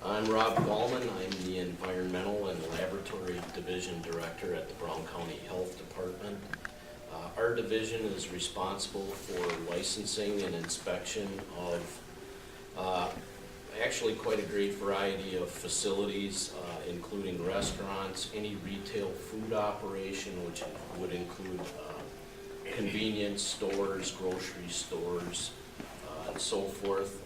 I'm Rob Gallman. I'm the Environmental and Laboratory Division Director at the Brown County Health Department. Our division is responsible for licensing and inspection of actually quite a great variety of facilities, including restaurants, any retail food operation, which would include convenience stores, grocery stores, and so forth.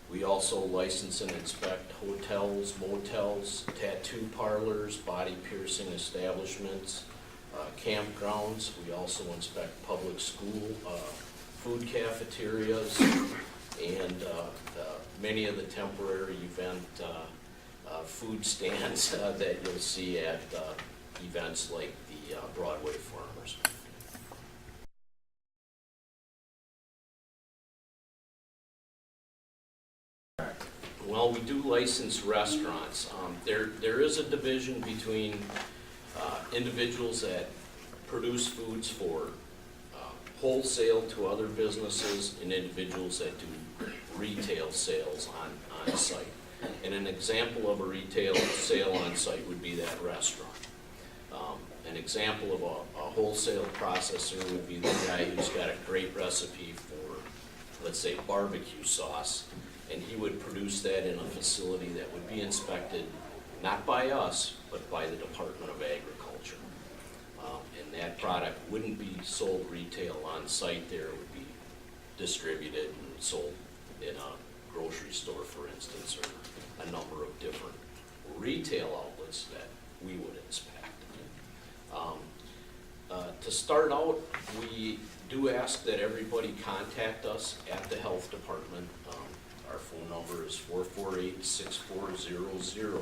We also license and inspect hotels, motels, tattoo parlors, body piercing establishments, campgrounds. We also inspect public school, food cafeterias, and many of the temporary event food stands that you'll see at events like the Broadway Farmers. Well, we do license restaurants. There is a division between individuals that produce foods for wholesale to other businesses and individuals that do retail sales on site. And an example of a retail sale on site would be that restaurant. An example of a wholesale processor would be the guy who's got a great recipe for, let's say, barbecue sauce, and he would produce that in a facility that would be inspected not by us, but by the Department of Agriculture. And that product wouldn't be sold retail on site there. It would be distributed and sold in a grocery store, for instance, or a number of different retail outlets that we would inspect. To start out, we do ask that everybody contact us at the health department. Our phone number is 448-6400.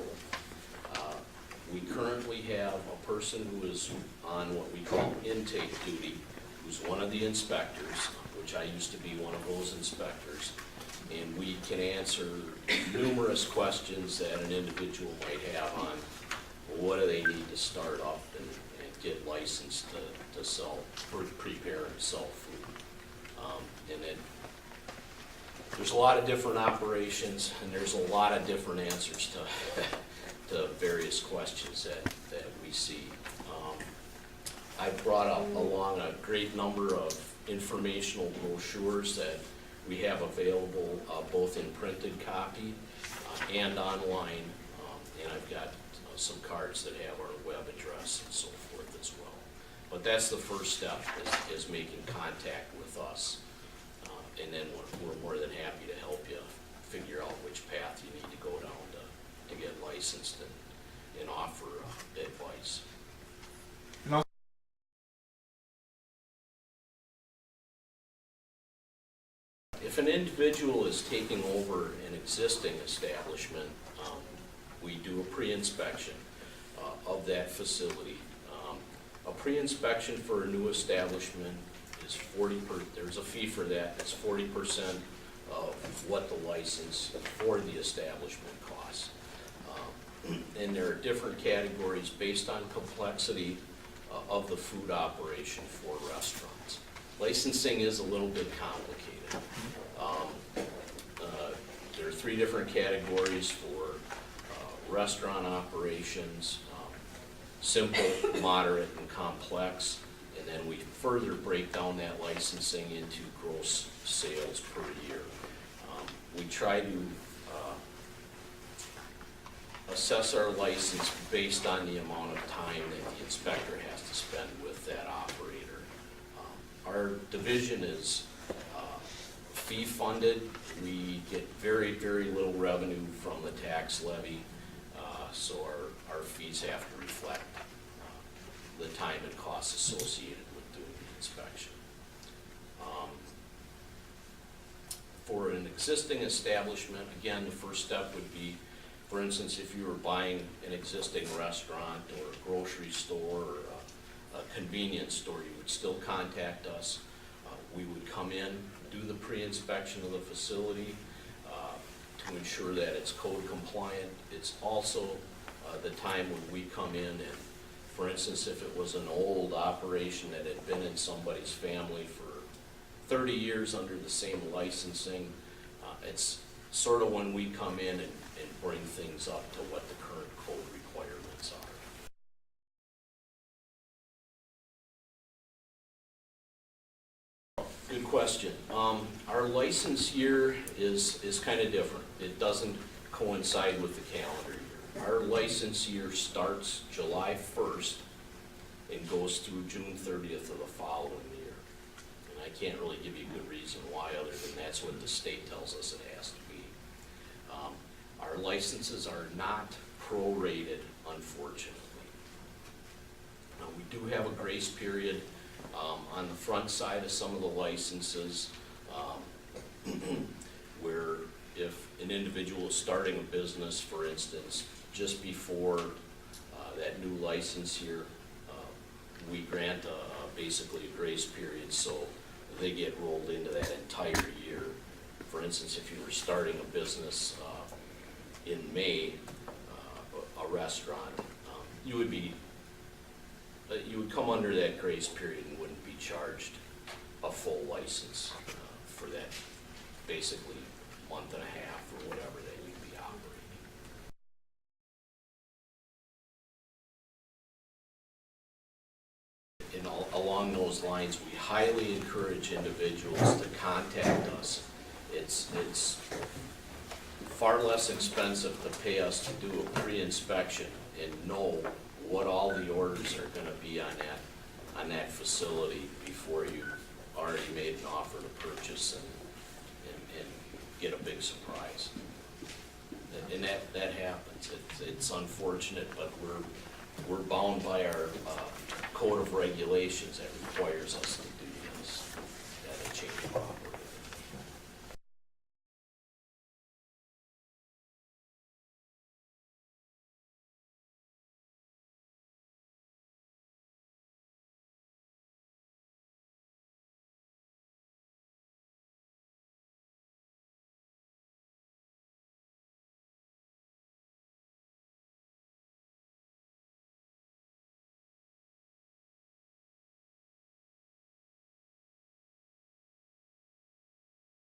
We currently have a person who is on what we call intake duty, who's one of the inspectors, which I used to be one of those inspectors, and we can answer numerous questions that an individual might have on what do they need to start up and get licensed to sell, prepare and sell food. And then there's a lot of different operations, and there's a lot of different answers to various questions that we see. I brought up along a great number of informational brochures that we have available both in printed copy and online, and I've got some cards that have our web address and so forth as well. But that's the first step, is making contact with us. And then we're more than happy to help you figure out which path you need to go down to get licensed and offer advice. If an individual is taking over an existing establishment, we do a pre-inspection of that facility. A pre-inspection for a new establishment is there's a fee for that. It's 40% of what the license for the establishment costs. And there are different categories based on complexity of the food operation for restaurants. Licensing is a little bit complicated. There are 3 different categories for restaurant operations: simple, moderate, and complex. And then we further break down that licensing into gross sales per year. We try to assess our license based on the amount of time that the inspector has to spend with that operator. Our division is fee funded. We get very, very little revenue from the tax levy, so our fees have to reflect the time and costs associated with doing the inspection. For an existing establishment, again, the first step would be, for instance, if you were buying an existing restaurant or a grocery store or a convenience store, you would still contact us. We would come in, do the pre-inspection of the facility to ensure that it's code compliant. It's also the time when we come in and, for instance, if it was an old operation that had been in somebody's family for 30 years under the same licensing, it's sort of when we come in and and bring things up to what the current code requirements are. Good question. Our license year is kind of different. It doesn't coincide with the calendar year. Our license year starts July 1st and goes through June 30th of the following year. And I can't really give you a good reason why, other than that's what the state tells us it has to be. Our licenses are not prorated, unfortunately. Now, we do have a grace period on the front side of some of the licenses, where if an individual is starting a business, for instance, just before that new license year, we grant basically a grace period, so they get rolled into that entire year. For instance, if you were starting a business in May, a restaurant, you would come under that grace period and wouldn't be charged a full license for that basically month and a half or whatever that you'd be operating. And along those lines, we highly encourage individuals to contact us. It's far less expensive to pay us to do a pre-inspection and know what all the orders are going to be on that facility before you already made an offer to purchase and get a big surprise. And that happens. It's unfortunate, but we're bound by our code of regulations that requires us to